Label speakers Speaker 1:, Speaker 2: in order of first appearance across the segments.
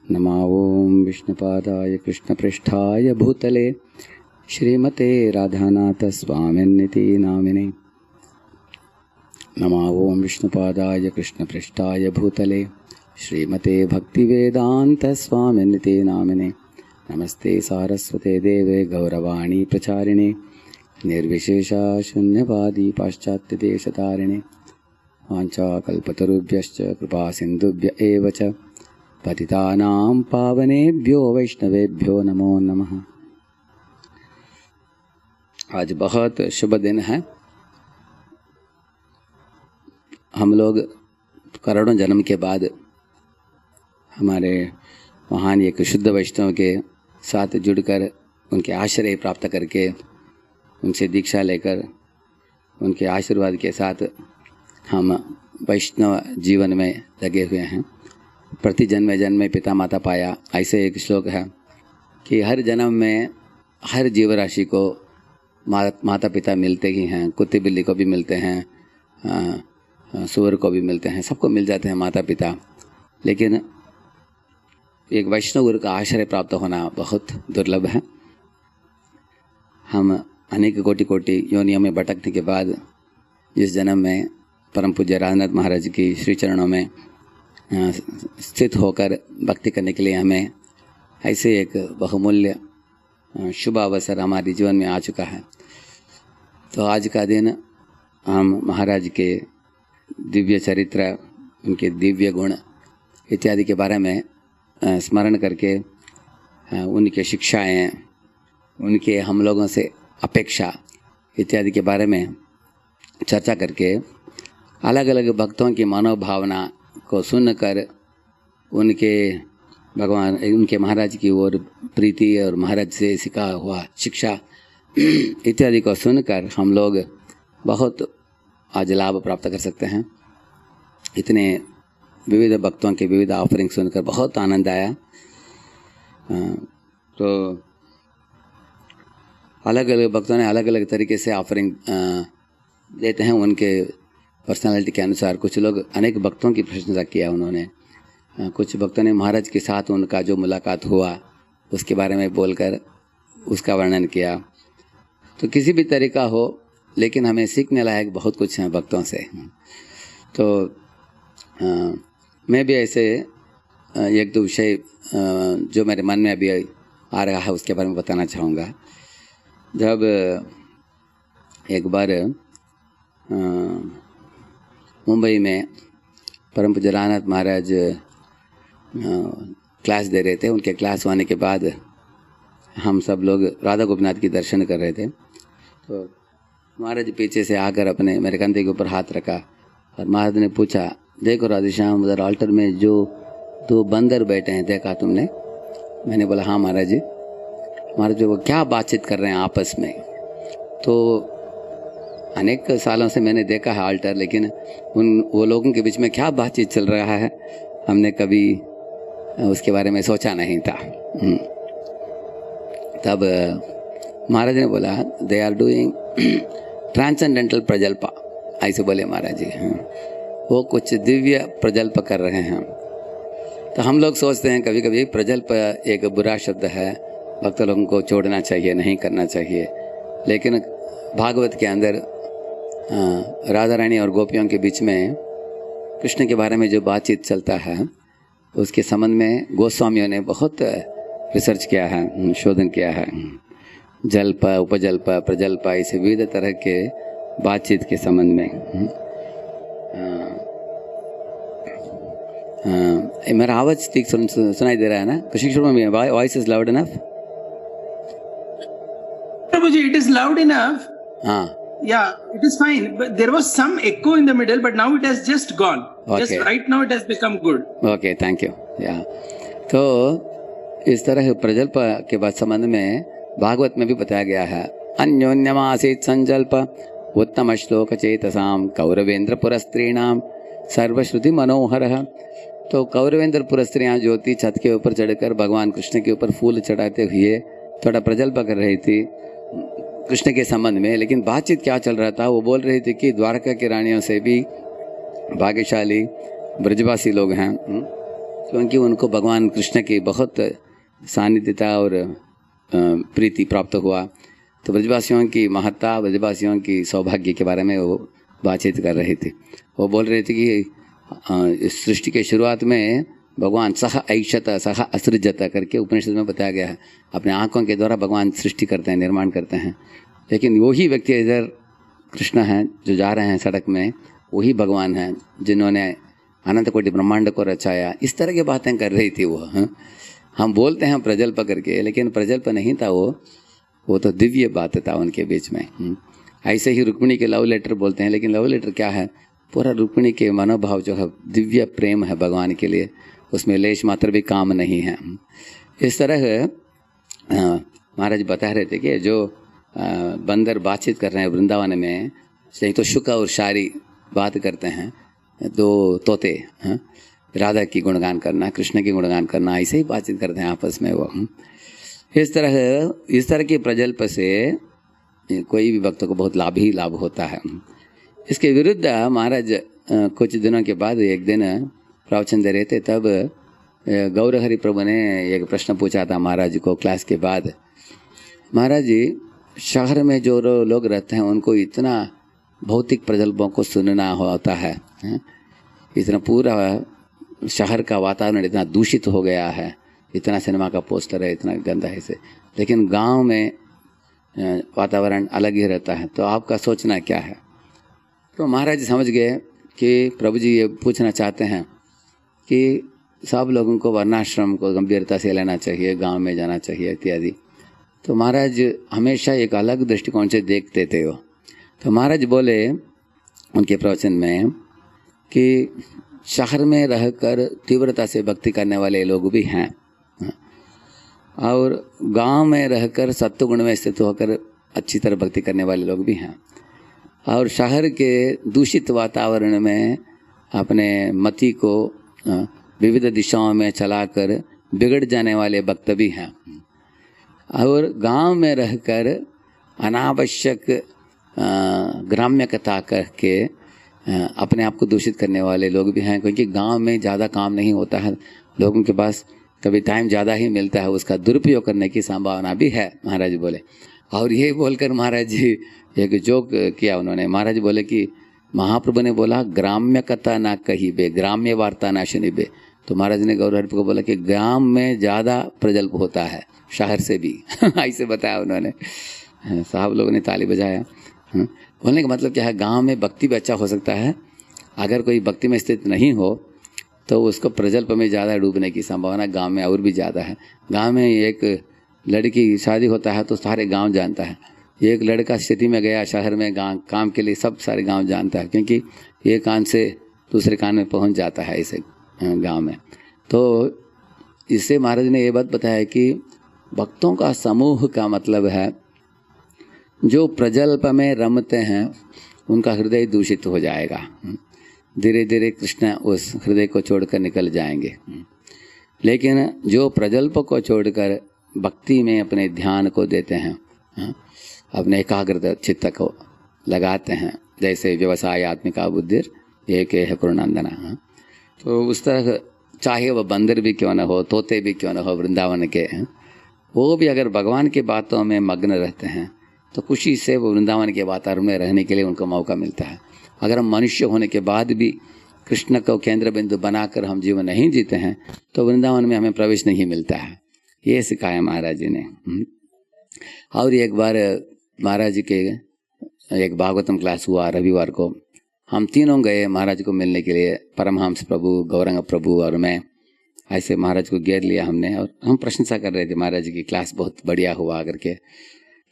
Speaker 1: नमः ओं विष्णुपादाय कृष्णपृष्ठाय भूतले श्रीमते राधानाथ स्वामिन्निति नामिने। नमः ओं विष्णुपादाय कृष्णपृष्ठाय भूतले श्रीमते भक्तिवेदांत स्वामिन्निति नामिने। नमस्ते सारस्वते देवे गौरवाणी प्रचारिणे निर्विशेषा शून्यवादी पाश्चात्य देशतारिणे। वाञ्छाकल्पतरुभ्यश्च कृपा सिन्धुभ्य एव च पतितानां पावनेभ्यो वैष्णवेभ्यो नमो नमः। आज बहुत शुभ दिन है। हम लोग करोड़ों जन्म के बाद हमारे महान एक शुद्ध वैष्णव के साथ जुड़कर उनके आश्रय प्राप्त करके उनसे दीक्षा लेकर उनके आशीर्वाद के साथ हम वैष्णव जीवन में लगे हुए हैं। प्रति जन्म जन्म पिता माता पाया, ऐसे एक श्लोक है कि हर जन्म में हर जीव राशि को माता पिता मिलते ही हैं। कुत्ते बिल्ली को भी मिलते हैं, सूअर को भी मिलते हैं, सबको मिल जाते हैं माता पिता। लेकिन एक वैष्णव गुरु का आश्रय प्राप्त होना बहुत दुर्लभ है। हम अनेक कोटि कोटि योनियों में भटकने के बाद जिस जन्म में परम पूज्य राधानाथ महाराज की श्री चरणों में स्थित होकर भक्ति करने के लिए हमें ऐसे एक बहुमूल्य शुभ अवसर हमारे जीवन में आ चुका है। तो आज का दिन हम महाराज के दिव्य चरित्र, उनके दिव्य गुण इत्यादि के बारे में स्मरण करके उनके शिक्षाएं, उनके हम लोगों से अपेक्षा इत्यादि के बारे में चर्चा करके अलग अलग भक्तों की मनोभावना को सुनकर उनके भगवान, उनके महाराज की ओर प्रीति और महाराज से सीखा हुआ शिक्षा इत्यादि को सुनकर हम लोग बहुत आज लाभ प्राप्त कर सकते हैं। इतने विविध भक्तों के विविध ऑफरिंग सुनकर बहुत आनंद आया। तो अलग अलग भक्तों ने अलग अलग तरीके से ऑफरिंग देते हैं उनके पर्सनालिटी के अनुसार। कुछ लोग अनेक भक्तों की प्रशंसा किया उन्होंने। कुछ भक्तों ने महाराज के साथ उनका जो मुलाकात हुआ उसके बारे में बोलकर उसका वर्णन किया। तो किसी भी तरीका हो, लेकिन हमें सीखने लायक बहुत कुछ है भक्तों से। तो मैं भी ऐसे एक दो विषय जो मेरे मन में अभी आ रहा है उसके बारे में बताना चाहूँगा। जब एक बार मुंबई में परम पूज्य राधानाथ महाराज क्लास दे रहे थे, उनके क्लास होने के बाद हम सब लोग राधा गोपीनाथ की दर्शन कर रहे थे। तो महाराज पीछे से आकर अपने मेरे कंधे के ऊपर हाथ रखा और महाराज ने पूछा, देखो राधेश्याम, उधर अल्टर में जो दो बंदर बैठे हैं, देखा तुमने? मैंने बोला हाँ महाराज जी। महाराज वो क्या बातचीत कर रहे हैं आपस में? तो अनेक सालों से मैंने देखा है अल्टर, लेकिन वो लोगों के बीच में क्या बातचीत चल रहा है हमने कभी उसके बारे में सोचा नहीं था। तब महाराज ने बोला, दे आर डूइंग ट्रांसेंडेंटल प्रजल्प, ऐसे बोले महाराज जी। वो कुछ दिव्य प्रजल्प कर रहे हैं। तो हम लोग सोचते हैं कभी कभी प्रजल्प एक बुरा शब्द है, भक्त लोगों को छोड़ना चाहिए, नहीं करना चाहिए। लेकिन भागवत के अंदर राधा रानी और गोपियों के बीच में कृष्ण के बारे में जो बातचीत चलता है उसके संबंध में गोस्वामियों ने बहुत रिसर्च किया है, शोधन किया है। जल्प, उपजल्प, प्रजल्प, ऐसे विविध तरह के बातचीत के संबंध में। मेरा आवाज ठीक सुनाई दे रहा है ना? Krishna voice is loud enough?
Speaker 2: It is loud enough.
Speaker 1: हाँ.
Speaker 2: Yeah, it is fine. But there was some echo in the middle, but now it has just gone.
Speaker 1: Okay.
Speaker 2: Just right now it has become good.
Speaker 1: Okay, thank you. Yeah. तो इस तरह प्रजल्प के बाद संबंध में भागवत में भी बताया गया है। अन्योन्यमासीत संजल्प उत्तम श्लोक चेतसाम कौरवेंद्र पुरस्त्रीणाम सर्वश्रुति मनोहर। तो कौरवेंद्र पुरस्त्रियाँ जो थी छत के ऊपर चढ़कर भगवान कृष्ण के ऊपर फूल चढ़ाते हुए थोड़ा प्रजल्प कर रही थी कृष्ण के संबंध में। लेकिन बातचीत क्या चल रहा था, वो बोल रही थी कि द्वारका की रानियों से भी भाग्यशाली ब्रजवासी लोग हैं। क्योंकि उनको भगवान कृष्ण की बहुत सानिध्यता और प्रीति प्राप्त हुआ। तो ब्रजवासियों की महत्ता, ब्रजवासियों की सौभाग्य के बारे में वो बातचीत कर रहे थे। वो बोल रहे थे कि इस सृष्टि के शुरुआत में भगवान सह ऐक्षत सह असृजत करके उपनिषद में बताया गया है। अपने आंखों के द्वारा भगवान सृष्टि करते हैं, निर्माण करते हैं। लेकिन वही व्यक्ति इधर कृष्ण हैं जो जा रहे हैं सड़क में, वही भगवान हैं जिन्होंने अनंत कोटि ब्रह्मांड को रचाया। इस तरह की बातें कर रही थी वो। हम बोलते हैं प्रजल्प करके, लेकिन प्रजल्प नहीं था वो तो दिव्य बात था उनके बीच में। ऐसे ही रुक्मिणी के लव लेटर बोलते हैं, लेकिन लव लेटर क्या है? पूरा रुक्मिणी के मनोभाव जो है दिव्य प्रेम है भगवान के लिए, उसमें लेश मात्र भी काम नहीं है। इस तरह महाराज बता रहे थे कि जो बंदर बातचीत कर रहे हैं वृंदावन में, सही तो शुक और शारी बात करते हैं, दो तोते, राधा की गुणगान करना, कृष्ण की गुणगान करना, ऐसे ही बातचीत करते हैं आपस में वो। इस तरह के प्रजल्प से कोई भी भक्त को बहुत लाभ ही लाभ होता है। इसके विरुद्ध महाराज कुछ दिनों के बाद एक दिन प्रवचन दे रहे थे, तब गौरहरि प्रभु ने एक प्रश्न पूछा था महाराज को क्लास के बाद। महाराज जी, शहर में जो लोग रहते हैं उनको इतना भौतिक प्रजल्पों को सुनना होता है, इतना पूरा शहर का वातावरण इतना दूषित हो गया है, इतना सिनेमा का पोस्टर है, इतना गंदा है इसे, लेकिन गांव में वातावरण अलग ही रहता है, तो आपका सोचना क्या है? तो महाराज जी समझ गए कि प्रभु जी ये पूछना चाहते हैं कि सब लोगों को वर्णाश्रम को गंभीरता से लेना चाहिए, गांव में जाना चाहिए इत्यादि। तो महाराज हमेशा एक अलग दृष्टिकोण से देखते थे वो। तो महाराज बोले उनके प्रवचन में कि शहर में रहकर तीव्रता से भक्ति करने वाले लोग भी हैं, और गांव में रहकर सत्वगुण में स्थित होकर अच्छी तरह भक्ति करने वाले लोग भी हैं, और शहर के दूषित वातावरण में अपने मति को विविध दिशाओं में चलाकर बिगड़ जाने वाले भक्त भी हैं, और गांव में रहकर अनावश्यक ग्राम्य कथा करके अपने आप को दूषित करने वाले लोग भी हैं, क्योंकि गांव में ज़्यादा काम नहीं होता है, लोगों के पास कभी टाइम ज़्यादा ही मिलता है, उसका दुरुपयोग करने की संभावना भी है, महाराज बोले। और ये बोलकर महाराज जी एक जोक किया उन्होंने। महाराज बोले कि महाप्रभु ने बोला ग्राम्य कथा ना कहिबे, ग्राम्य वार्ता ना सुनिबे। तो महाराज ने गौरहरि को बोला कि ग्राम में ज़्यादा प्रजल्प होता है शहर से भी ऐसे बताया उन्होंने। साहब लोगों ने ताली बजाया। बोलने का मतलब क्या है, गांव में भक्ति भी अच्छा हो सकता है, अगर कोई भक्ति में स्थित नहीं हो तो उसको प्रजल्प में ज़्यादा डूबने की संभावना गांव में और भी ज़्यादा है। गांव में एक लड़की शादी होता है तो सारे गांव जानता है, एक लड़का स्थिति में गया शहर में गांव काम के लिए, सब सारे गांव जानता है, क्योंकि एक कान से दूसरे कान में पहुंच जाता है इसे गांव में। तो इससे महाराज ने ये बात बताया कि भक्तों का समूह का मतलब है जो प्रजल्प में रमते हैं उनका हृदय दूषित हो जाएगा, धीरे धीरे कृष्ण उस हृदय को छोड़कर निकल जाएंगे। लेकिन जो प्रजल्प को छोड़कर भक्ति में अपने ध्यान को देते हैं, अपने एकाग्रता चित्त को लगाते हैं, जैसे व्यवसाय आत्मिका बुद्धिर एक है पूर्णानंदना, तो उस तरह चाहे वह बंदर भी क्यों न हो, तोते भी क्यों न हो वृंदावन के, वो भी अगर भगवान की बातों में मग्न रहते हैं तो खुशी से वो वृंदावन के वातावरण में रहने के लिए उनको मौका मिलता है। अगर हम मनुष्य होने के बाद भी कृष्ण को केंद्र बिंदु बनाकर हम जीवन नहीं जीते हैं तो वृंदावन में हमें प्रवेश नहीं मिलता है। ये सिखाया महाराज जी ने। और एक बार महाराज जी के एक भागवतम क्लास हुआ रविवार को, हम तीनों गए महाराज को मिलने के लिए, परमहंस प्रभु, गौरंग प्रभु और मैं। ऐसे महाराज को घेर लिया हमने और हम प्रशंसा कर रहे थे महाराज जी की, क्लास बहुत बढ़िया हुआ करके।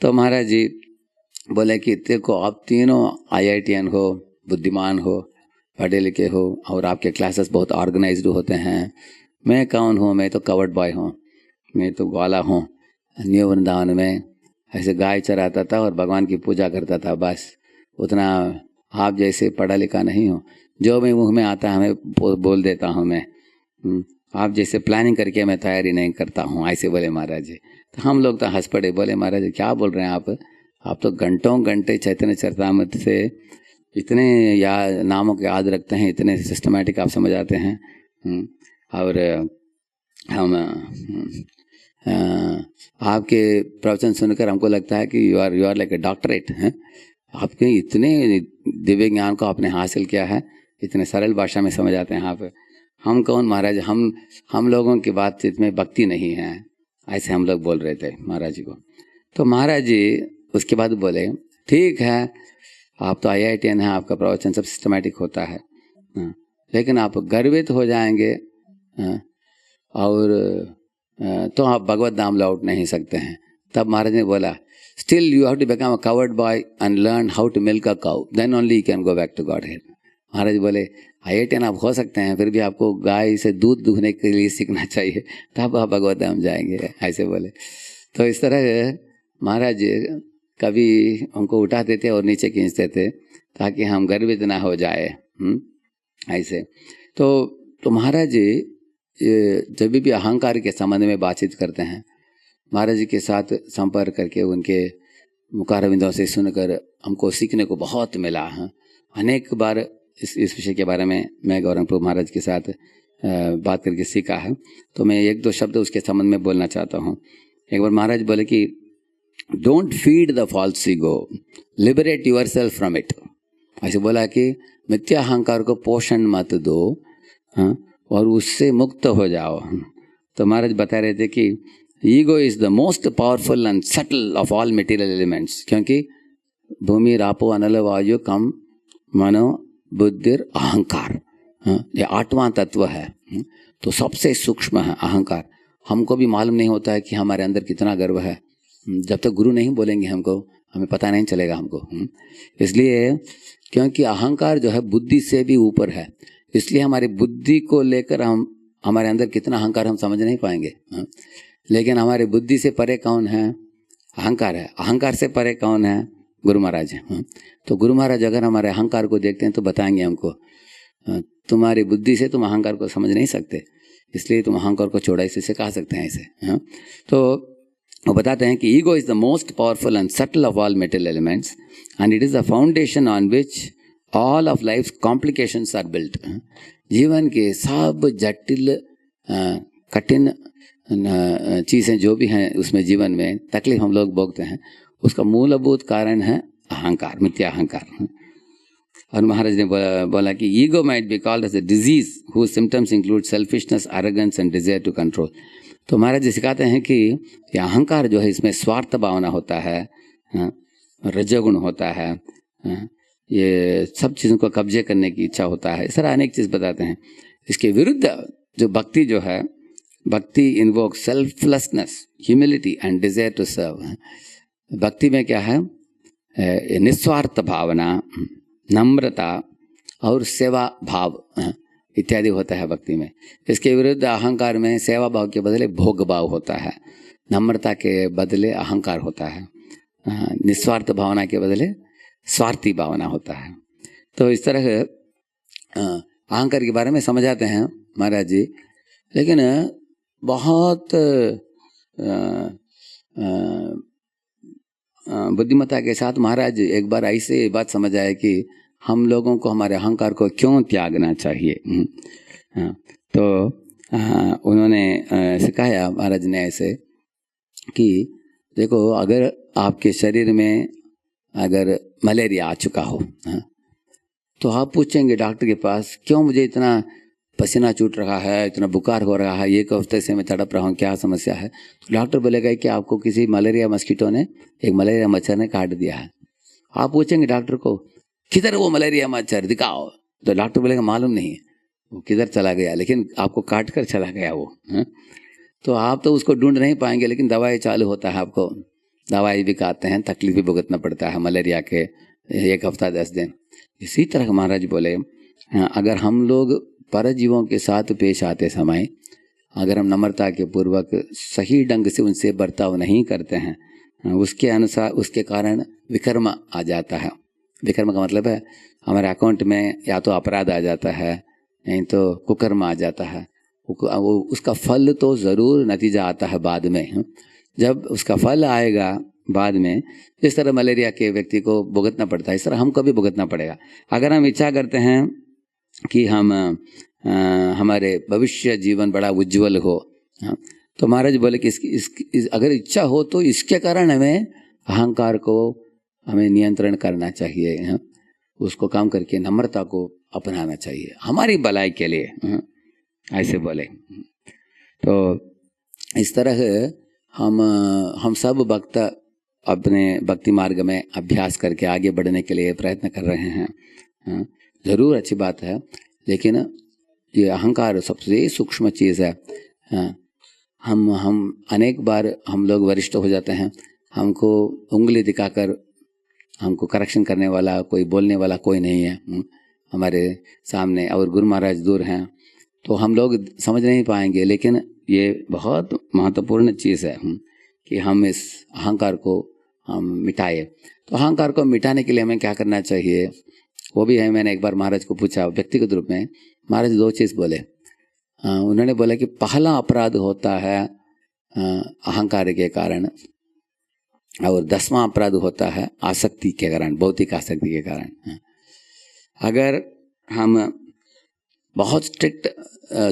Speaker 1: तो महाराज जी बोले कि देखो आप तीनों IITian हो, बुद्धिमान हो, पढ़े लिखे हो और आपके क्लासेस बहुत ऑर्गेनाइज्ड होते हैं। मैं कौन हूँ? मैं तो कवर्ड बॉय हूँ, मैं तो ग्वाला हूँ। न्यू वृंदावन में ऐसे गाय चराता था और भगवान की पूजा करता था, बस उतना। आप जैसे पढ़ा लिखा नहीं हो, जो मैं मुँह में आता है मैं बोल देता हूँ मैं। आप जैसे प्लानिंग करके मैं तैयारी नहीं करता हूँ, ऐसे बोले महाराज जी। तो हम लोग तो हंस पड़े, बोले महाराज जी क्या बोल रहे हैं आप तो घंटों घंटे चैतन्य चरितामृत से इतने नामों के याद रखते हैं, इतने सिस्टमैटिक आप समझ आते हैं। और हम आपके प्रवचन सुनकर हमको लगता है कि you are like a doctorate हैं। आपके इतने दिव्य ज्ञान को आपने हासिल किया है, इतने सरल भाषा में समझ आते हैं आप। हम कौन महाराज, हम लोगों की बातचीत में भक्ति नहीं है, ऐसे हम लोग बोल रहे थे महाराज जी को। तो महाराज जी उसके बाद बोले ठीक है, आप तो IITN हैं, आपका प्रवचन सब सिस्टमैटिक होता है, लेकिन आप गर्वित हो जाएंगे और तो आप भगवत धाम लौट नहीं सकते हैं। तब महाराज ने बोला still you have to become a cowherd boy and learn how to milk a cow, then only you can go back to Godhead. महाराज बोले IITN आप हो सकते हैं, फिर भी आपको गाय से दूध दूहने के लिए सीखना चाहिए, तब आप भगवत धाम जाएंगे, ऐसे बोले। तो इस तरह महाराज कभी हमको उठाते थे और नीचे खींचते थे ताकि हम गर्वित ना हो जाए, ऐसे। तो महाराज जी जब भी अहंकार के संबंध में बातचीत करते हैं, महाराज जी के साथ संपर्क करके उनके मुखारविंदों से सुनकर हमको सीखने को बहुत मिला है। अनेक बार इस विषय के बारे में मैं गौरंग प्रभु महाराज के साथ बात करके सीखा है। तो मैं एक दो शब्द उसके संबंध में बोलना चाहता हूँ। एक बार महाराज बोले कि don't feed the false ego, liberate yourself from it. ऐसे बोला कि मिथ्या अहंकार को पोषण मत दो, और उससे मुक्त हो जाओ। तो महाराज बता रहे थे कि ego is the most powerful and subtle of all material elements, क्योंकि भूमि रापो अनल वायु कम मनो बुद्धिर अहंकार, ये 8वां तत्व है। तो सबसे सूक्ष्म है अहंकार। हमको भी मालूम नहीं होता है कि हमारे अंदर कितना गर्व है, जब तक गुरु नहीं बोलेंगे हमको, हमें पता नहीं चलेगा हमको। इसलिए क्योंकि अहंकार जो है बुद्धि से भी ऊपर है, इसलिए हमारी बुद्धि को लेकर हम हमारे अंदर कितना अहंकार हम समझ नहीं पाएंगे। लेकिन हमारी बुद्धि से परे कौन है? अहंकार है। अहंकार से परे कौन है? गुरु महाराज है। तो गुरु महाराज अगर हमारे अहंकार को देखते हैं तो बताएंगे हमको, तुम्हारी बुद्धि से तुम अहंकार को समझ नहीं सकते, इसलिए तुम अहंकार को छोड़ा, इसे सिखा सकते हैं ऐसे। तो वो बताते हैं कि ego is the most powerful and subtle of all mental elements and it is the foundation on which all of life complications are built. जीवन के सब जटिल कठिन चीज़ें जो भी हैं उसमें जीवन में तकलीफ हम लोग भोगते हैं, उसका मूलभूत कारण है अहंकार, मिथ्या अहंकार। और महाराज ने बोला कि ego might be called as a disease whose symptoms include selfishness, arrogance and desire to control. तो महाराज जी सिखाते हैं कि ये अहंकार जो है इसमें स्वार्थ भावना होता है, रजोगुण होता है, ये सब चीज़ों को कब्जे करने की इच्छा होता है, इस तरह अनेक चीज़ बताते हैं। इसके विरुद्ध जो भक्ति जो है, bhakti invoke selflessness, humility and desire to serve. Bhakti में क्या है? निस्वार्थ भावना, नम्रता और सेवा भाव इत्यादि होता है भक्ति में। इसके विरुद्ध अहंकार में सेवा भाव के बदले भोग भाव होता है, नम्रता के बदले अहंकार होता है, निस्वार्थ भावना के बदले स्वार्थी भावना होता है। तो इस तरह अहंकार के बारे में समझाते हैं महाराज जी। लेकिन बहुत बुद्धिमत्ता के साथ महाराज एक बार ऐसे बात समझ आए कि हम लोगों को हमारे अहंकार को क्यों त्यागना चाहिए। तो उन्होंने सिखाया महाराज ने ऐसे कि देखो, अगर आपके शरीर में अगर मलेरिया आ चुका हो, तो आप पूछेंगे डॉक्टर के पास, क्यों मुझे इतना पसीना छूट रहा है, इतना बुखार हो रहा है, एक हफ्ते से मैं तड़प रहा हूँ, क्या समस्या है? तो डॉक्टर बोलेगा कि आपको किसी मलेरिया मस्कीटो ने, एक मलेरिया मच्छर ने काट दिया है। आप पूछेंगे डॉक्टर को, किधर वो मलेरिया मच्छर, दिखाओ। तो डॉक्टर बोलेगा मालूम नहीं वो किधर चला गया, लेकिन आपको काट कर चला गया वो। तो आप तो उसको ढूंढ नहीं पाएंगे, लेकिन दवाई चालू होता है, आपको दवाई भी खाते हैं, तकलीफ भी भुगतना पड़ता है मलेरिया के 1 हफ्ता 10 दिन। इसी तरह महाराज बोले, अगर हम लोग परजीवों के साथ पेश आते समय अगर हम नम्रता के पूर्वक सही ढंग से उनसे बर्ताव नहीं करते हैं, उसके अनुसार उसके कारण विकर्म आ जाता है। विकर्म का मतलब है हमारे अकाउंट में या तो अपराध आ जाता है, नहीं तो कुकर्म आ जाता है। वो उसका फल तो ज़रूर नतीजा आता है बाद में। जब उसका फल आएगा बाद में, जिस तरह मलेरिया के व्यक्ति को भुगतना पड़ता है, इस तरह हमको भी भुगतना पड़ेगा। अगर हम इच्छा करते हैं कि हम हमारे भविष्य जीवन बड़ा उज्जवल हो। हाँ, तो महाराज बोले कि अगर इच्छा हो तो इसके कारण हमें अहंकार को हमें नियंत्रण करना चाहिए। हाँ, उसको काम करके नम्रता को अपनाना चाहिए हमारी भलाई के लिए। हाँ, ऐसे बोले। तो इस तरह हम सब भक्त अपने भक्ति मार्ग में अभ्यास करके आगे बढ़ने के लिए प्रयत्न कर रहे हैं। हाँ, जरूर अच्छी बात है, लेकिन ये अहंकार सबसे सूक्ष्म चीज़ है। हाँ, हम अनेक बार हम लोग वरिष्ठ हो जाते हैं, हमको उंगली दिखाकर हमको करेक्शन करने वाला कोई, बोलने वाला कोई नहीं है हमारे सामने, और गुरु महाराज दूर हैं, तो हम लोग समझ नहीं पाएंगे। लेकिन ये बहुत महत्वपूर्ण चीज़ है कि हम इस अहंकार को हम मिटाए। तो अहंकार को मिटाने के लिए हमें क्या करना चाहिए, वो भी है। मैंने एक बार महाराज को पूछा व्यक्तिगत रूप में, महाराज दो चीज़ बोले। उन्होंने बोला कि पहला अपराध होता है अहंकार के कारण, और 10वां अपराध होता है आसक्ति के कारण, भौतिक आसक्ति के कारण। अगर हम बहुत स्ट्रिक्ट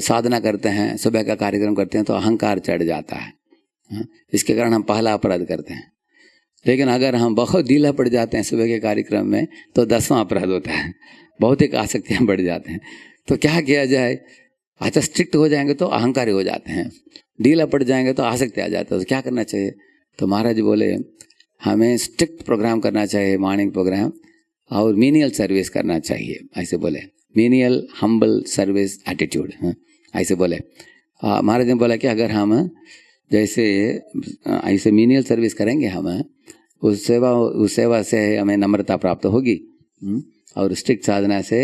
Speaker 1: साधना करते हैं, सुबह का कार्यक्रम करते हैं, तो अहंकार चढ़ जाता है, इसके कारण हम पहला अपराध करते हैं। लेकिन अगर हम बहुत ढीला पड़ जाते हैं सुबह के कार्यक्रम में, तो 10वां अपराध होता है, भौतिक आसक्तियाँ बढ़ जाते हैं। तो क्या किया जाए? अच्छा, स्ट्रिक्ट हो जाएंगे तो अहंकारी हो जाते हैं, ढीला पड़ जाएंगे तो आसक्ति आ जाता है। तो क्या करना चाहिए? तो महाराज बोले हमें स्ट्रिक्ट प्रोग्राम करना चाहिए, मॉर्निंग प्रोग्राम, और मीनियल सर्विस करना चाहिए। ऐसे बोले, मीनियल हम्बल सर्विस एटीट्यूड, ऐसे बोले। महाराज ने बोला कि अगर हम जैसे ऐसे मीनियल सर्विस करेंगे, हम उस सेवा से हमें नम्रता प्राप्त होगी, और स्ट्रिक्ट साधना से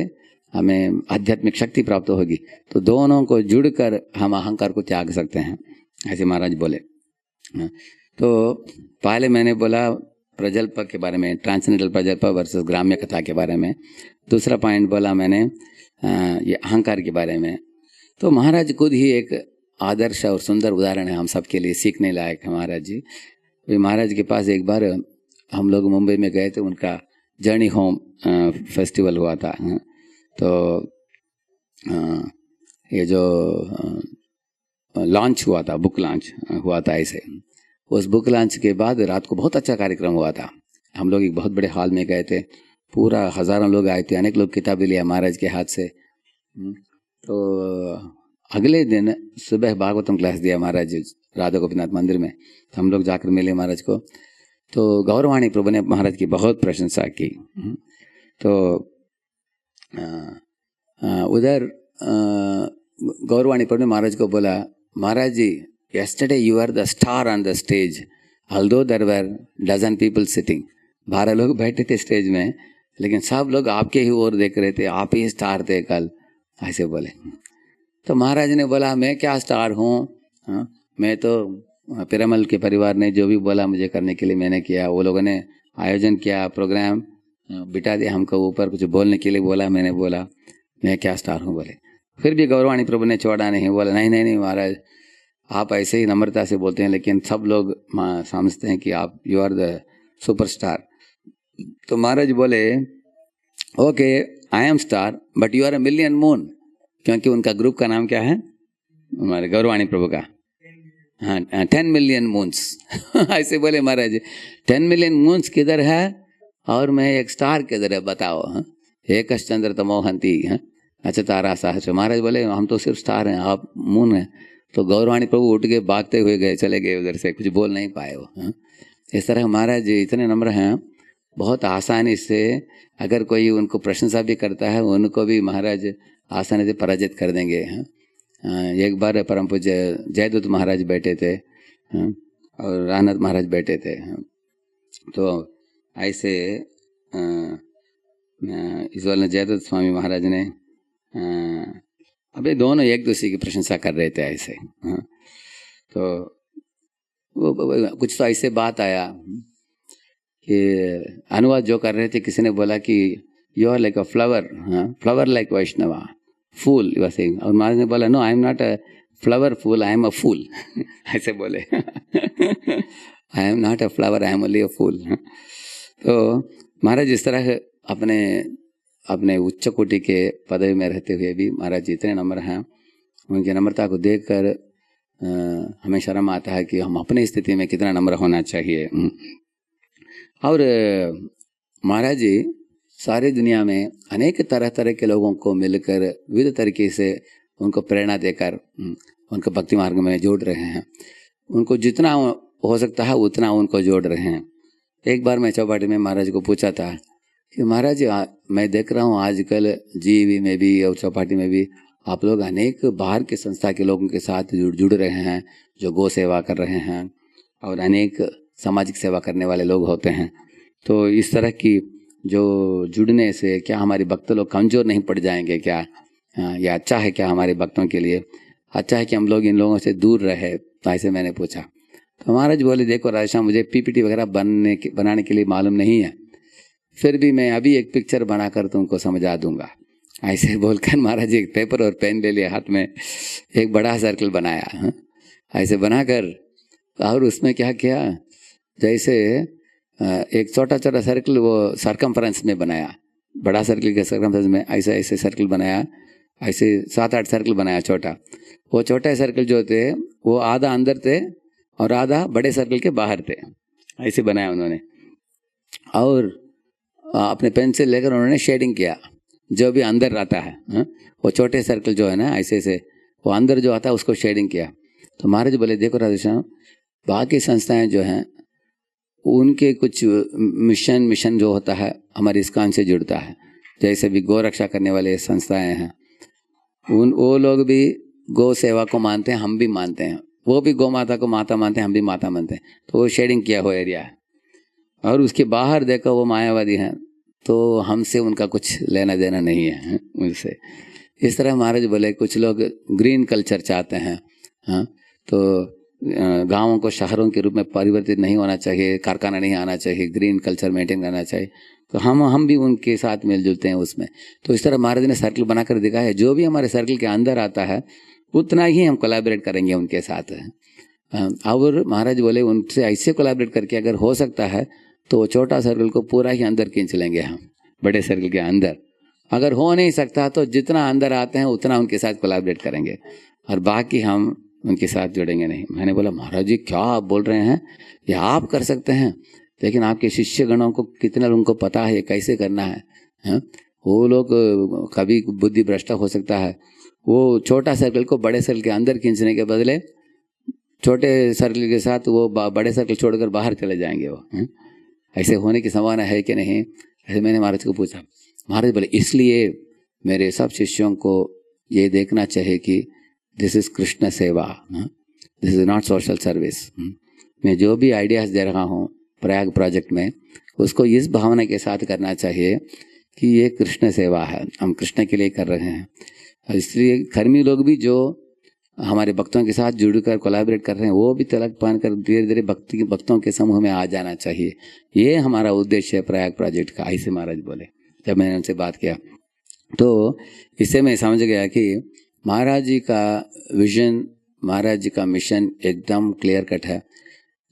Speaker 1: हमें आध्यात्मिक शक्ति प्राप्त होगी। तो दोनों को जुड़कर हम अहंकार को त्याग सकते हैं, ऐसे महाराज बोले। तो पहले मैंने बोला प्रजल्प के बारे में, ट्रांसेंडेंटल प्रजल्प वर्सेस ग्राम्य कथा के बारे में। दूसरा पॉइंट बोला मैंने ये अहंकार के बारे में। तो महाराज खुद ही एक आदर्श और सुंदर उदाहरण है हम सबके लिए, सीखने लायक है महाराज जी। महाराज के पास एक बार हम लोग मुंबई में गए थे, उनका जर्नी होम फेस्टिवल हुआ था। तो ये जो लॉन्च हुआ था, बुक लॉन्च हुआ था, ऐसे उस बुक लॉन्च के बाद रात को बहुत अच्छा कार्यक्रम हुआ था। हम लोग एक बहुत बड़े हॉल में गए थे, पूरा हज़ारों लोग आए थे, अनेक लोग किताबें लिया महाराज के हाथ से। तो अगले दिन सुबह भागवतम क्लास दिया महाराज जी राधा गोपीनाथ मंदिर में। तो हम लोग जाकर मिले महाराज को, तो गौरवाणी प्रभु ने महाराज की बहुत प्रशंसा की। तो उधर गौरवाणी प्रभु ने महाराज को बोला, महाराज जी yesterday you were the star on the stage, although there were dozen people sitting। 12 लोग बैठे थे स्टेज में, लेकिन सब लोग आपके ही ओर देख रहे थे, आप ही स्टार थे कल, ऐसे बोले। तो महाराज ने बोला मैं क्या स्टार हूँ, मैं तो पिरामल के परिवार ने जो भी बोला मुझे करने के लिए मैंने किया। वो लोगों ने आयोजन किया, प्रोग्राम बिठा दिया हमको ऊपर, कुछ बोलने के लिए बोला, मैंने बोला मैं क्या स्टार हूँ बोले। फिर भी गौरवाणी प्रभु ने छोड़ा नहीं, बोला नहीं नहीं नहीं महाराज, आप ऐसे ही नम्रता से बोलते हैं, लेकिन सब लोग समझते हैं कि आप यू आर द सुपरस्टार। तो महाराज बोले okay I am star but you are a million moon, क्योंकि उनका ग्रुप का नाम क्या है हमारे गौरवाणी प्रभु का, हाँ 10 मिलियन मून्स ऐसे बोले महाराज। 10 मिलियन मून्स किधर है और मैं एक स्टार किधर है बताओ। एक चंद्र तमोहंती, अच्छा तारा सहस्र। महाराज बोले हम तो सिर्फ स्टार हैं, आप मून हैं। तो गौरवाणी प्रभु उठ के भागते हुए गए, चले गए उधर से, कुछ बोल नहीं पाए वो। इस तरह महाराज इतने नम्र हैं, बहुत आसानी से अगर कोई उनको प्रशंसा भी करता है उनको भी महाराज आसानी से पराजित कर देंगे। एक बार परम पूज्य जयदूत महाराज बैठे थे और राहनाथ महाराज बैठे थे। तो ऐसे इस वाले जयदूत स्वामी महाराज ने अबे दोनों एक दूसरे की प्रशंसा कर रहे थे ऐसे। तो वो कुछ तो ऐसे बात आया कि अनुवाद जो कर रहे थे, किसी ने बोला कि you are like a flower, flower like Vaishnava, फूल यू आर सेइंग। और महाराज ने बोला no I am not a flower फूल, आई एम अ फूल ऐसे बोले I am not a flower, I am only a fool. तो महाराज इस तरह अपने अपने उच्च कोटि के पदवी में रहते हुए भी महाराज जी इतने नम्र हैं, उनकी नम्रता को देखकर हमें शर्म आता है कि हम अपनी स्थिति में कितना नम्र होना चाहिए। और महाराज जी सारी दुनिया में अनेक तरह तरह के लोगों को मिलकर विविध तरीके से उनको प्रेरणा देकर उनको भक्ति मार्ग में जोड़ रहे हैं। उनको जितना हो सकता है उतना उनको जोड़ रहे हैं। एक बार मैं चौपाटी में महाराज को पूछा था कि महाराज मैं देख रहा हूँ आजकल जीवी में भी और चौपाटी में भी आप लोग अनेक बाहर के संस्था के लोगों के साथ जुड़ रहे हैं, जो गौ सेवा कर रहे हैं और अनेक सामाजिक सेवा करने वाले लोग होते हैं। तो इस तरह की जो जुड़ने से क्या हमारे भक्त लोग कमज़ोर नहीं पड़ जाएंगे क्या? यह अच्छा है क्या हमारे भक्तों के लिए? अच्छा है कि हम लोग इन लोगों से दूर रहे? तो ऐसे मैंने पूछा तो महाराज बोले, देखो राधेश्याम, मुझे पीपीटी वगैरह बनाने के लिए मालूम नहीं है, फिर भी मैं अभी एक पिक्चर बनाकर तुमको समझा दूंगा। ऐसे बोलकर महाराज एक पेपर और पेन ले लिया हाथ में, एक बड़ा सर्कल बनाया। ऐसे बनाकर और उसमें क्या किया, जैसे एक छोटा छोटा सर्कल वो सरकमफ्रेंस में बनाया, बड़ा सर्कल के सरकमफ्रेंस में ऐसे ऐसे सर्कल बनाया, ऐसे 7-8 सर्कल बनाया छोटा। वो छोटे सर्कल जो थे वो आधा अंदर थे और आधा बड़े सर्कल के बाहर थे, ऐसे बनाया उन्होंने। और अपने पेंसिल लेकर उन्होंने शेडिंग किया, जो भी अंदर आता है वो छोटे सर्कल जो है ना ऐसे ऐसे वो अंदर जो आता है उसको शेडिंग किया। तो महाराज बोले, देखो राधेश्याम, बाकी संस्थाएं जो हैं उनके कुछ मिशन जो होता है हमारे इस्कॉन से जुड़ता है। जैसे भी गौ रक्षा करने वाले संस्थाएं हैं वो लोग भी गौ सेवा को मानते हैं, हम भी मानते हैं। वो भी गौ माता को माता मानते हैं, हम भी माता मानते हैं। तो वो शेडिंग किया हुआ एरिया है। और उसके बाहर देखो वो मायावादी हैं, तो हमसे उनका कुछ लेना देना नहीं है उनसे। इस तरह महाराज बोले, कुछ लोग ग्रीन कल्चर चाहते हैं। हाँ, तो गाँवों को शहरों के रूप में परिवर्तित नहीं होना चाहिए, कारखाना नहीं आना चाहिए, ग्रीन कल्चर मेंटेन करना चाहिए। तो हम भी उनके साथ मिलजुलते हैं उसमें। तो इस तरह महाराज ने सर्कल बनाकर दिखाया है, जो भी हमारे सर्कल के अंदर आता है उतना ही हम कोलैबोरेट करेंगे उनके साथ। और महाराज बोले, उनसे ऐसे कोलैबोरेट करके अगर हो सकता है तो छोटा सर्कल को पूरा ही अंदर खींच लेंगे हम, बड़े सर्कल के अंदर। अगर हो नहीं सकता तो जितना अंदर आते हैं उतना उनके साथ कोलैबोरेट करेंगे और बाकी हम उनके साथ जुड़ेंगे नहीं। मैंने बोला, महाराज जी क्या आप बोल रहे हैं, ये आप कर सकते हैं, लेकिन आपके शिष्य गणों को कितना उनको पता है ये कैसे करना है? वो लोग कभी बुद्धि भ्रष्ट हो सकता है। वो छोटा सर्कल को बड़े सर्कल के अंदर खींचने के बदले छोटे सर्कल के साथ वो बड़े सर्कल छोड़कर बाहर चले जाएंगे। वो ऐसे होने की संभावना है कि नहीं? ऐसे मैंने महाराज को पूछा। महाराज बोले, इसलिए मेरे सब शिष्यों को ये देखना चाहिए कि दिस इज कृष्ण सेवा, this is not social service. मैं जो भी आइडियाज दे रहा हूँ प्रयाग प्रोजेक्ट में, उसको इस भावना के साथ करना चाहिए कि ये कृष्ण सेवा है, हम कृष्ण के लिए कर रहे हैं। इसलिए कर्मी लोग भी जो हमारे भक्तों के साथ जुड़कर कोलैबोरेट कर रहे हैं वो भी तलक पान कर धीरे धीरे भक्तों के समूह में आ जाना चाहिए। ये हमारा उद्देश्य है प्रयाग प्रोजेक्ट का, ऐसे महाराज बोले जब मैंने उनसे बात किया। तो इससे मैं समझ गया कि महाराज जी का विजन, महाराज जी का मिशन एकदम क्लियर कट है,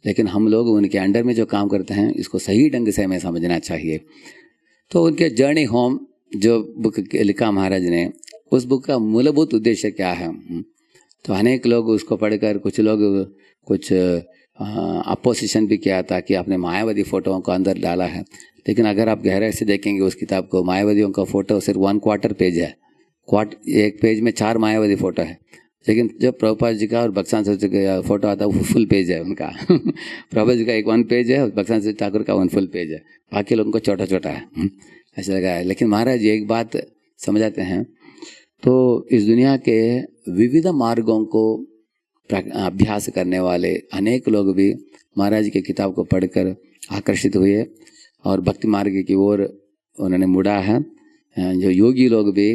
Speaker 1: लेकिन हम लोग उनके अंडर में जो काम करते हैं इसको सही ढंग से हमें समझना चाहिए। तो उनके जर्नी होम जो बुक लिखा महाराज ने, उस बुक का मूलभूत उद्देश्य क्या है? तो अनेक लोग उसको पढ़कर कुछ लोग कुछ अपोजिशन भी किया था कि आपने मायावादी फोटोओं को अंदर डाला है। लेकिन अगर आप गहराई से देखेंगे उस किताब को, मायावादियों का फोटो सिर्फ 1/4 पेज है। एक पेज में 4 मायावादी फोटो है। लेकिन जब प्रभुपाद जी का और भक्तिवेदांत सरस्वती का फोटो आता है वो फुल पेज है उनका। प्रभुपाद जी का एक 1 पेज है और भक्तिवेदांत सरस्वती ठाकुर का 1 फुल पेज है, बाकी लोगों को छोटा छोटा है, ऐसा लगा है। लेकिन महाराज जी एक बात समझाते हैं, तो इस दुनिया के विविध मार्गों को अभ्यास करने वाले अनेक लोग भी महाराज की किताब को पढ़कर आकर्षित हुए और भक्ति मार्ग की ओर उन्होंने मुड़ा है। जो योगी लोग भी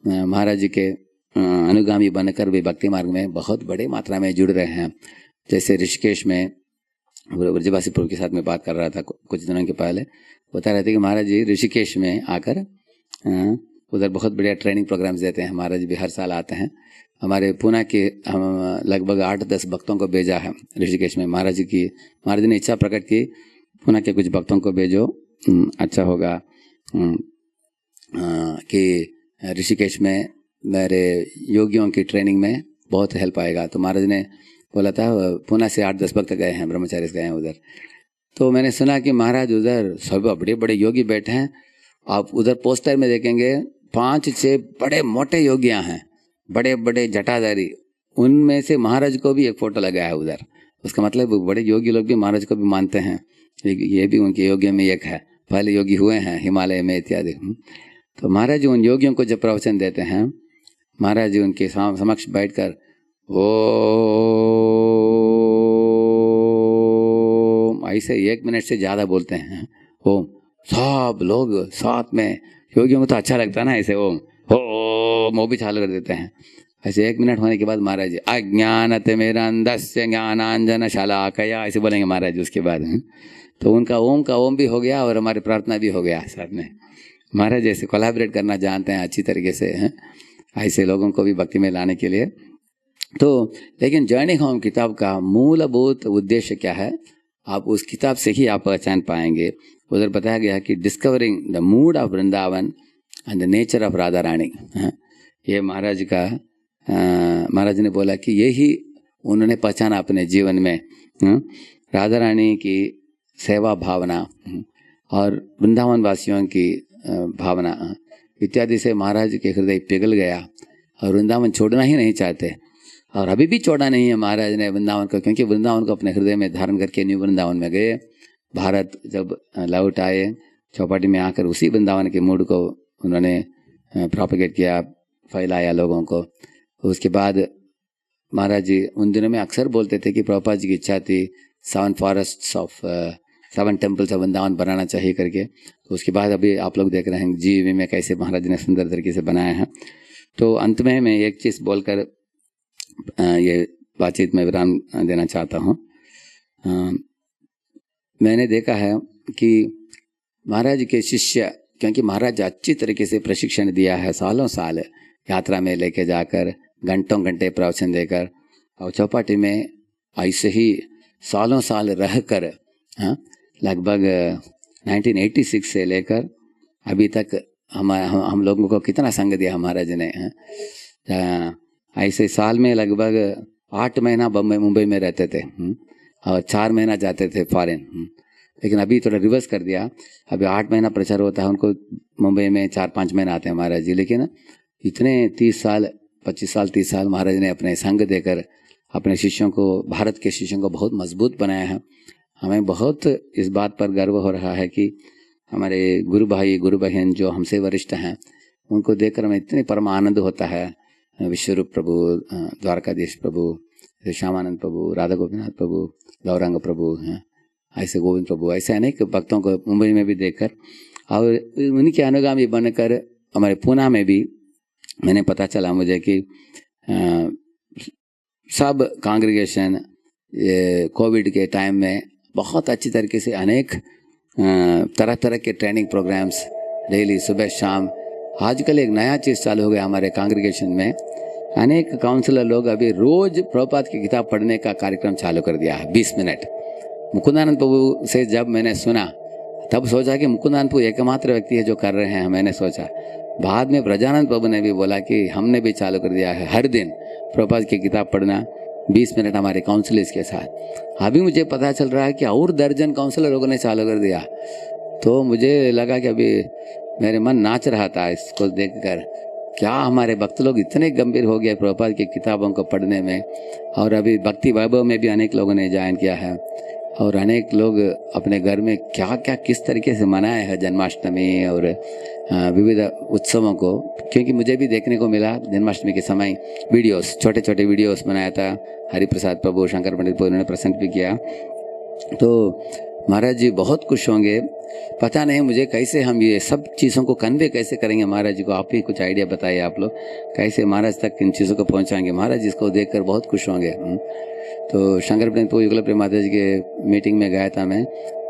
Speaker 1: महाराज जी के अनुगामी बनकर भी भक्ति मार्ग में बहुत बड़े मात्रा में जुड़ रहे हैं। जैसे ऋषिकेश में ब्रजवासी प्रभु के साथ में बात कर रहा था कुछ दिनों के पहले, बता रहे थे कि महाराज जी ऋषिकेश में आकर उधर बहुत बढ़िया ट्रेनिंग प्रोग्राम्स देते हैं। महाराज भी हर साल आते हैं। हमारे पुणे के हम लगभग 8-10 भक्तों को भेजा है ऋषिकेश में। महाराज जी ने इच्छा प्रकट की पुणे के कुछ भक्तों को भेजो, अच्छा होगा। कि ऋषिकेश में मेरे योगियों की ट्रेनिंग में बहुत हेल्प आएगा। तो महाराज ने बोला था, पुणे से 8-10 भक्त गए हैं, ब्रह्मचारी गए हैं उधर। तो मैंने सुना कि महाराज उधर सब बड़े बड़े योगी बैठे हैं। आप उधर पोस्टर में देखेंगे 5-6 बड़े मोटे योगियां हैं, बड़े बड़े जटाधारी। उनमें से महाराज को भी एक फोटो लगाया है उधर। उसका मतलब बड़े योगी लोग भी महाराज को भी मानते हैं, ये भी उनके योगियों में एक है, पहले योगी हुए हैं हिमालय में इत्यादि। तो महाराज उन योगियों को जब प्रवचन देते हैं, महाराज जी उनके समक्ष बैठकर ओम ऐसे 1 मिनट से ज्यादा बोलते हैं। ओम सब लोग साथ में, योगियों को तो अच्छा लगता है ना ऐसे ओम वो भी चालू कर देते हैं। ऐसे 1 मिनट होने के बाद महाराज जी अज्ञानतिमिरन्धस्य ज्ञानांजन शलाकया ऐसे बोलेंगे महाराज जी। उसके बाद तो उनका ओम का ओम भी हो गया और हमारी प्रार्थना भी हो गया साथ में। महाराज जैसे कोलैबोरेट करना जानते हैं अच्छी तरीके से ऐसे लोगों को भी भक्ति में लाने के लिए। तो लेकिन जर्नी होम किताब का मूलभूत उद्देश्य क्या है, आप उस किताब से ही आप पहचान पाएंगे। उधर बताया गया कि discovering the mood of Vrindavan and the nature of Radha Rani. ये महाराज का महाराज ने बोला कि यही उन्होंने पहचाना अपने जीवन में, राधा रानी की सेवा भावना और वृंदावन वासियों की भावना इत्यादि से महाराज के हृदय पिघल गया और वृंदावन छोड़ना ही नहीं चाहते। और अभी भी छोड़ा नहीं है महाराज ने वृंदावन को, क्योंकि वृंदावन को अपने हृदय में धारण करके न्यू वृंदावन में गए। भारत जब लौट आए चौपाटी में आकर उसी वृंदावन के मूड को उन्होंने प्रोपेगेट किया, फैलाया लोगों को। उसके बाद महाराज जी उन दिनों में अक्सर बोलते थे कि प्रभुपाद जी की इच्छा थी 7 टेम्पल्स ऑफ वृंदावन बनाना चाहिए करके। तो उसके बाद अभी आप लोग देख रहे हैं जीवी में कैसे महाराज ने सुंदर तरीके से बनाया है। तो अंत में मैं एक चीज़ बोलकर ये बातचीत में विराम देना चाहता हूँ। मैंने देखा है कि महाराज के शिष्य, क्योंकि महाराज अच्छी तरीके से प्रशिक्षण दिया है, सालों साल यात्रा में लेके जाकर घंटों घंटे प्रवचन देकर, और चौपाटी में ऐसे ही सालों साल रहकर लगभग 1986 से लेकर अभी तक हम लोगों को कितना संग दिया महाराज ने। ऐसे साल में लगभग 8 महीना मुंबई में रहते थे और 4 महीना जाते थे फॉरेन। लेकिन अभी थोड़ा रिवर्स कर दिया, अभी 8 महीना प्रचार होता है, उनको मुंबई में 4-5 महीना आते हैं महाराज जी। लेकिन इतने 30 साल 25 साल 30 साल महाराज ने अपने संग देकर अपने शिष्यों को, भारत के शिष्यों को बहुत मजबूत बनाया है। हमें बहुत इस बात पर गर्व हो रहा है कि हमारे गुरु भाई गुरु बहन जो हमसे वरिष्ठ हैं, उनको देखकर हमें इतने परम आनंद होता है। विश्वरूप प्रभु, द्वारकाधीश प्रभु, श्यामानंद प्रभु, राधा गोपीनाथ प्रभु, गौरांग प्रभु हैं, ऐसे गोविंद प्रभु, ऐसे अनेक भक्तों को मुंबई में भी देखकर और उनके अनुगामी बनकर हमारे पूना में भी मैंने पता चला मुझे कि सब कांग्रेगेशन कोविड के टाइम में बहुत अच्छी तरीके से अनेक तरह तरह के ट्रेनिंग प्रोग्राम्स डेली सुबह शाम। आजकल एक नया चीज़ चालू हो गया हमारे कांग्रेगेशन में, अनेक काउंसलर लोग अभी रोज प्रभुपाद की किताब पढ़ने का कार्यक्रम चालू कर दिया है 20 मिनट। मुकुंदानंद प्रभु से जब मैंने सुना तब सोचा कि मुकुंदानंद प्रभु एकमात्र व्यक्ति है जो कर रहे हैं, मैंने सोचा। बाद में ब्रजानंद प्रभु ने भी बोला कि हमने भी चालू कर दिया है हर दिन प्रभुपाद की किताब पढ़ना 20 मिनट हमारे काउंसलर्स के साथ। अभी मुझे पता चल रहा है कि और दर्जन काउंसलर लोगों ने चालू कर दिया। तो मुझे लगा कि अभी मेरे मन नाच रहा था इसको देखकर, क्या हमारे भक्त लोग इतने गंभीर हो गए प्रभुपाद की किताबों को पढ़ने में। और अभी भक्ति वैभव में भी अनेक लोगों ने ज्वाइन किया है और अनेक लोग अपने घर में क्या क्या किस तरीके से मनाए हैं जन्माष्टमी और विविध उत्सवों को। क्योंकि मुझे भी देखने को मिला जन्माष्टमी के समय वीडियोस, छोटे छोटे वीडियोस बनाया था। हरिप्रसाद प्रभु, शंकर पंडित प्रभु ने प्रेजेंट भी किया। तो महाराज जी बहुत खुश होंगे। पता नहीं मुझे कैसे हम ये सब चीज़ों को कन्वे कैसे करेंगे महाराज जी को, आप ही कुछ आइडिया बताइए आप लोग, कैसे महाराज तक इन चीज़ों को पहुंचाएंगे। महाराज जी इसको देखकर बहुत खुश होंगे। तो शंकर पंडित प्रभु युगल प्रेम माता जी के मीटिंग में गया था मैं,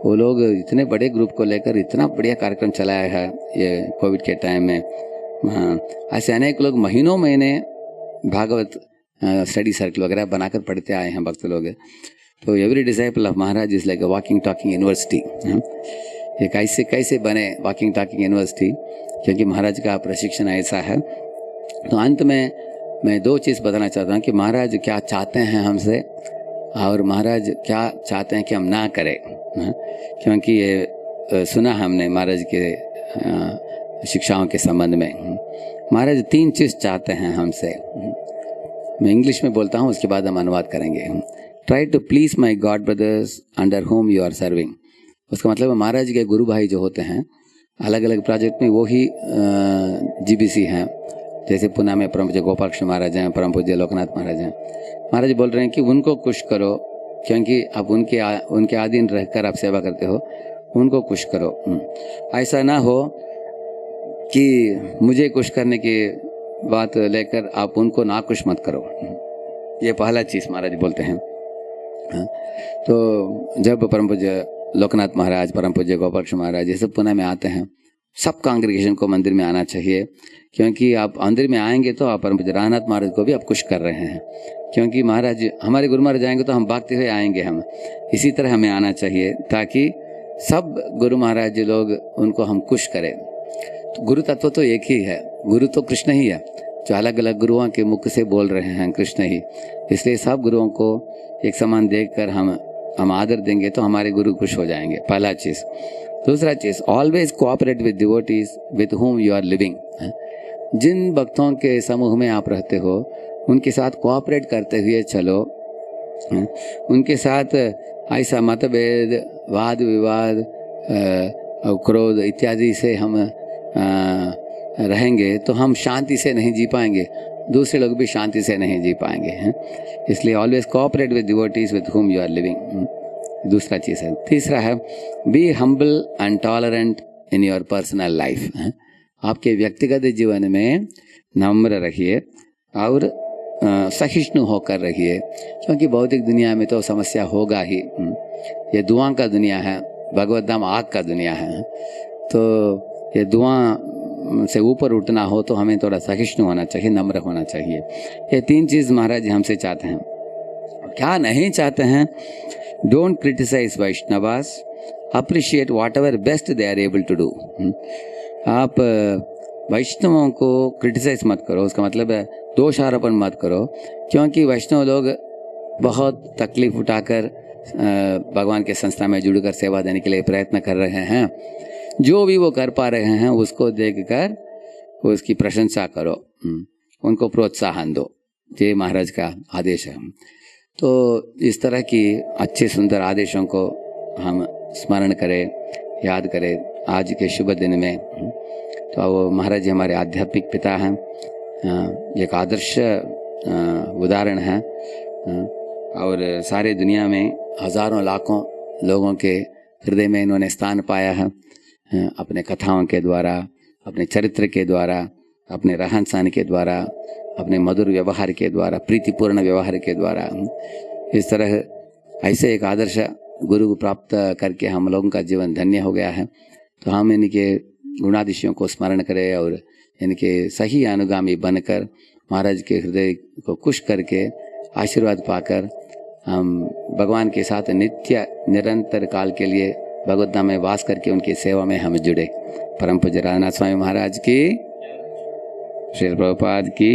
Speaker 1: वो लोग इतने बड़े ग्रुप को लेकर इतना बढ़िया कार्यक्रम चलाया है ये कोविड के टाइम में। ऐसे अनेक लोग महीनों महीने भागवत स्टडी सर्कल वगैरह बनाकर पढ़ते आए हैं भक्त लोग। तो every disciple of Maharaj is like a walking talking university. ये कैसे कैसे बने वॉकिंग टॉकिंग यूनिवर्सिटी, क्योंकि महाराज का प्रशिक्षण ऐसा है। तो अंत में मैं 2 चीज़ बताना चाहता हूँ कि महाराज क्या चाहते हैं हमसे और महाराज क्या चाहते हैं कि हम ना करें। क्योंकि ये सुना हमने महाराज के शिक्षाओं के संबंध में। महाराज 3 चीज़ चाहते हैं हमसे। मैं इंग्लिश में बोलता हूँ, उसके बाद हम अनुवाद करेंगे। Try to please my god brothers under whom you are serving. उसका मतलब महाराज के गुरु भाई जो होते हैं अलग अलग प्रोजेक्ट में, वो ही जीबीसी हैं। जैसे पुणे में परम पूज्य गोपाल कृष्ण महाराज हैं, परम पूज्य लोकनाथ महाराज हैं। महाराज बोल रहे हैं कि उनको खुश करो, क्योंकि अब उनके अधीन रहकर आप सेवा करते हो, उनको खुश करो। ऐसा ना हो कि मुझे खुश करने की बात लेकर आप उनको नाखुश मत करो। ये पहला चीज़ महाराज बोलते हैं। तो जब परम पूज्य लोकनाथ महाराज, परम पूज्य गोपाल कृष्ण महाराज ये सब पुणे में आते हैं, सब कांग्रेगेशन को मंदिर में आना चाहिए, क्योंकि आप मंदिर में आएंगे तो आप परम पूज्य राधानाथ महाराज को भी आप खुश कर रहे हैं। क्योंकि महाराज हमारे गुरु महाराज आएंगे तो हम भागते हुए आएंगे, हम इसी तरह हमें आना चाहिए ताकि सब गुरु महाराज लोग उनको हम खुश करें। तो गुरु तत्व तो एक ही है, गुरु तो कृष्ण ही है, जो अलग अलग गुरुओं के मुख से बोल रहे हैं कृष्ण ही। इसलिए सब गुरुओं को एक समान देखकर हम आदर देंगे तो हमारे गुरु खुश हो जाएंगे, पहला चीज़। दूसरा चीज़, always cooperate with devotees with whom you are living. जिन भक्तों के समूह में आप रहते हो उनके साथ कोऑपरेट करते हुए चलो। उनके साथ ऐसा मतभेद, वाद विवाद, क्रोध इत्यादि से हम रहेंगे तो हम शांति से नहीं जी पाएंगे, दूसरे लोग भी शांति से नहीं जी पाएंगे। इसलिए always cooperate with devotees with whom you are living, दूसरा चीज़ है। तीसरा है, be humble and tolerant in your personal life. आपके व्यक्तिगत जीवन में नम्र रहिए और सहिष्णु होकर रहिए, क्योंकि भौतिक दुनिया में तो समस्या होगा ही। ये दुआ का दुनिया है, भगवत धाम आग का दुनिया है। तो ये दुआ से ऊपर उठना हो तो हमें थोड़ा सहिष्णु होना चाहिए, नम्र होना चाहिए। ये 3 चीज़ महाराज हमसे चाहते हैं। क्या नहीं चाहते हैं? Don't criticise Vaishnavas, appreciate whatever best they are able to do. आप वैष्णवों को क्रिटिसाइज मत करो, उसका मतलब है दोषारोपण मत करो, क्योंकि वैष्णव लोग बहुत तकलीफ उठाकर भगवान के संस्था में जुड़कर सेवा देने के लिए प्रयत्न कर रहे हैं। जो भी वो कर पा रहे हैं उसको देखकर उसकी प्रशंसा करो, उनको प्रोत्साहन दो। ये महाराज का आदेश है। तो इस तरह की अच्छे सुंदर आदेशों को हम स्मरण करें, याद करें आज के शुभ दिन में। तो वो महाराज जी हमारे आध्यात्मिक पिता हैं, एक आदर्श उदाहरण है, और सारे दुनिया में हजारों लाखों लोगों के हृदय में इन्होंने स्थान पाया है, अपने कथाओं के द्वारा, अपने चरित्र के द्वारा, अपने रहन सहन के द्वारा, अपने मधुर व्यवहार के द्वारा, प्रीतिपूर्ण व्यवहार के द्वारा। इस तरह ऐसे एक आदर्श गुरु को प्राप्त करके हम लोगों का जीवन धन्य हो गया है। तो हम इनके गुणादिशयों को स्मरण करें और इनके सही अनुगामी बनकर महाराज के हृदय को खुश करके आशीर्वाद पाकर हम भगवान के साथ नित्य निरंतर काल के लिए भगवत धाम में वास करके उनकी सेवा में हम जुड़े। परम पूज्य राधानाथ स्वामी महाराज की, श्री प्रभुपाद की